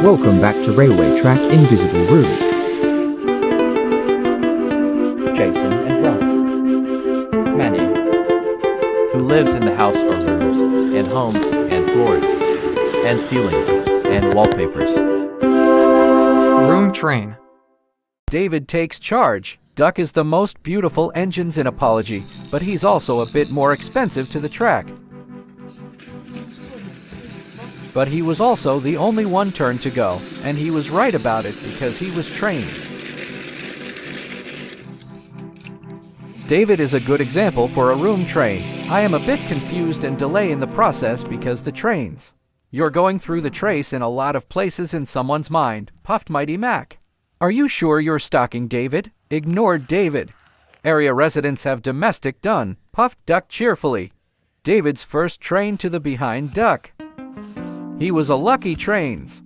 Welcome back to Railway Track Invisible Room. Jason and Ralph. Manny. Who lives in the house or rooms, and homes, and floors, and ceilings, and wallpapers. Room train. David takes charge. Duck is the most beautiful engines in Apology, but he's also a bit more expensive to the track. But he was also the only one turn to go, and he was right about it because he was trains. David is a good example for a room train. I am a bit confused and delay in the process because the trains. You're going through the trace in a lot of places in someone's mind, puffed Mighty Mac. Are you sure you're stalking David? Ignored David. Area residents have domestic done, puffed Duck cheerfully. David's first train to the behind Duck. He was a lucky trains.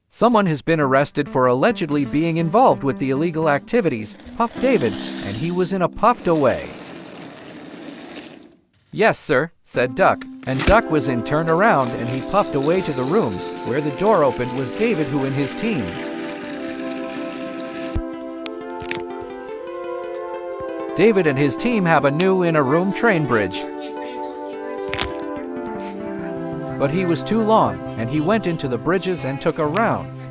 Someone has been arrested for allegedly being involved with the illegal activities, puffed David, and he was in a puffed away. Yes, sir, said Duck, and Duck was in turn around and he puffed away to the rooms. Where the door opened was David who and his teams. David and his team have a new in-a-room train bridge. But he was too long, and he went into the bridges and took a rounds.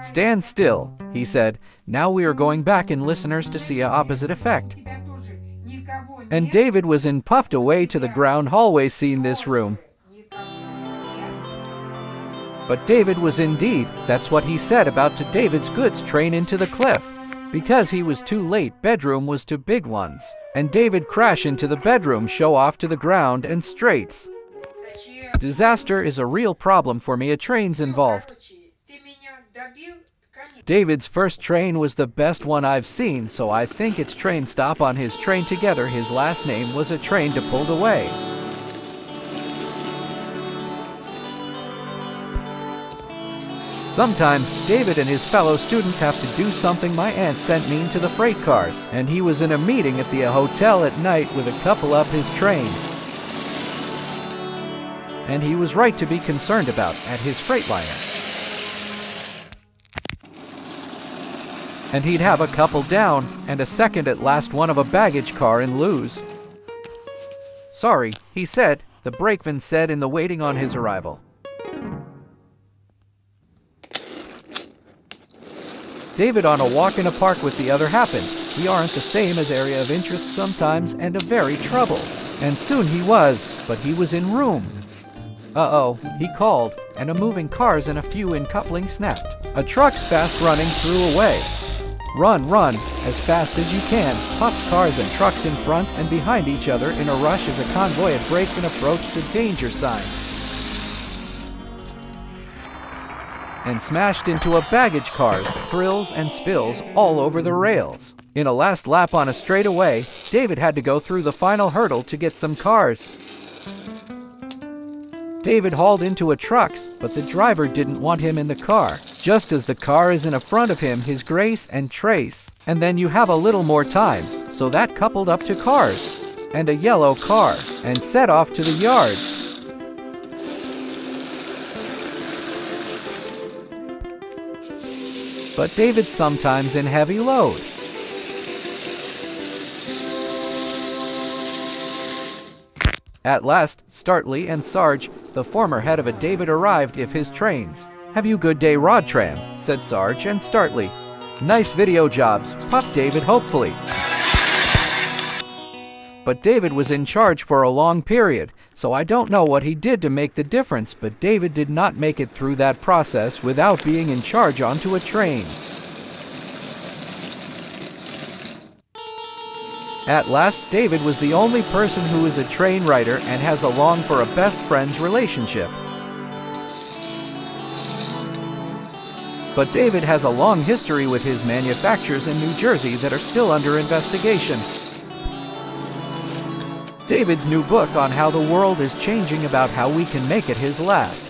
Stand still, he said. Now we are going back in listeners to see a opposite effect. And David was in puffed away to the ground hallway scene this room. But David was indeed, that's what he said about to David's goods train into the cliff. Because he was too late, bedroom was to big ones. And David crash into the bedroom, show off to the ground and straights. Disaster is a real problem for me, a train's involved. David's first train was the best one I've seen, so I think it's train stop on his train together. His last name was a train to pulled away. Sometimes, David and his fellow students have to do something. My aunt sent me to the freight cars, and he was in a meeting at the hotel at night with a couple up his train. And he was right to be concerned about at his Freightliner. And he'd have a couple down, and a second at last one of a baggage car and lose. Sorry, he said, the brakeman said in the waiting on his arrival. David on a walk in a park with the other happened. We aren't the same as area of interest sometimes and a very troubles. And soon he was, but he was in room. Uh-oh, he called, and a moving cars and a few in coupling snapped. A truck's fast running threw away. Run, run, as fast as you can. Puffed cars and trucks in front and behind each other in a rush as a convoy had braked and approached the danger signs. And smashed into a baggage cars, thrills and spills all over the rails. In a last lap on a straightaway, David had to go through the final hurdle to get some cars. David hauled into a trucks, but the driver didn't want him in the car. Just as the car is in front of him, his grace and trace. And then you have a little more time, so that coupled up to cars. And a yellow car, and set off to the yards. But David sometimes in heavy load. At last, Startley and Sarge, the former head of a David, arrived if his trains. Have you good day, Rod Tram, said Sarge and Startley. Nice video jobs, puffed David hopefully. But David was in charge for a long period, so I don't know what he did to make the difference, but David did not make it through that process without being in charge onto a trains. At last, David was the only person who is a train writer and has a long for a best friends relationship. But David has a long history with his manufacturers in New Jersey that are still under investigation. David's new book on how the world is changing about how we can make it his last.